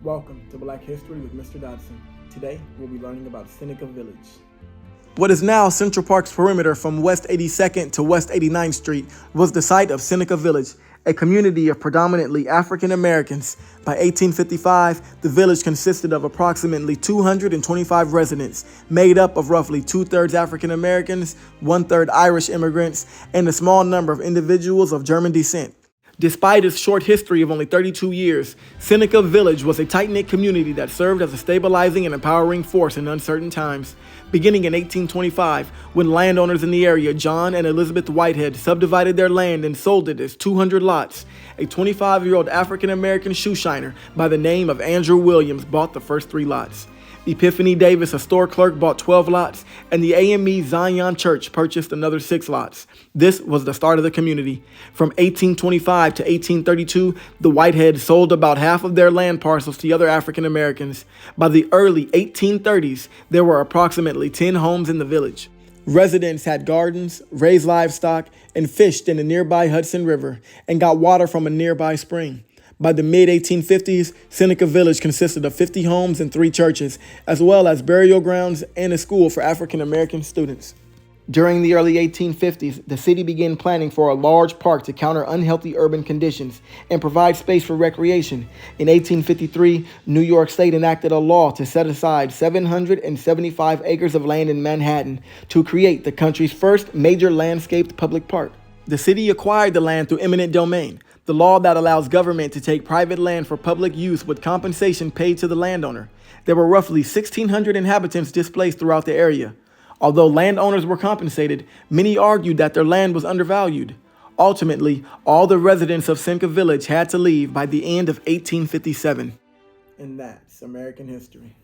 Welcome to Black History with Mr. Dodson. Today, we'll be learning about Seneca Village. What is now Central Park's perimeter from West 82nd to West 89th Street was the site of Seneca Village, a community of predominantly African Americans. By 1855, the village consisted of approximately 225 residents, made up of roughly 2/3 African Americans, 1/3 Irish immigrants, and a small number of individuals of German descent. Despite its short history of only 32 years, Seneca Village was a tight-knit community that served as a stabilizing and empowering force in uncertain times. Beginning in 1825, when landowners in the area, John and Elizabeth Whitehead, subdivided their land and sold it as 200 lots, a 25-year-old African-American shoeshiner by the name of Andrew Williams bought the first 3 lots. Epiphany Davis, a store clerk, bought 12 lots, and the AME Zion Church purchased another 6 lots. This was the start of the community. From 1825 to 1832, the Whiteheads sold about half of their land parcels to other African Americans. By the early 1830s, there were approximately 10 homes in the village. Residents had gardens, raised livestock, and fished in the nearby Hudson River, and got water from a nearby spring. By the mid-1850s, Seneca Village consisted of 50 homes and 3 churches, as well as burial grounds and a school for African American students. During the early 1850s, the city began planning for a large park to counter unhealthy urban conditions and provide space for recreation. In 1853, New York State enacted a law to set aside 775 acres of land in Manhattan to create the country's first major landscaped public park. The city acquired the land through eminent domain, the law that allows government to take private land for public use with compensation paid to the landowner. There were roughly 1,600 inhabitants displaced throughout the area. Although landowners were compensated, many argued that their land was undervalued. Ultimately, all the residents of Seneca Village had to leave by the end of 1857. And that's American history.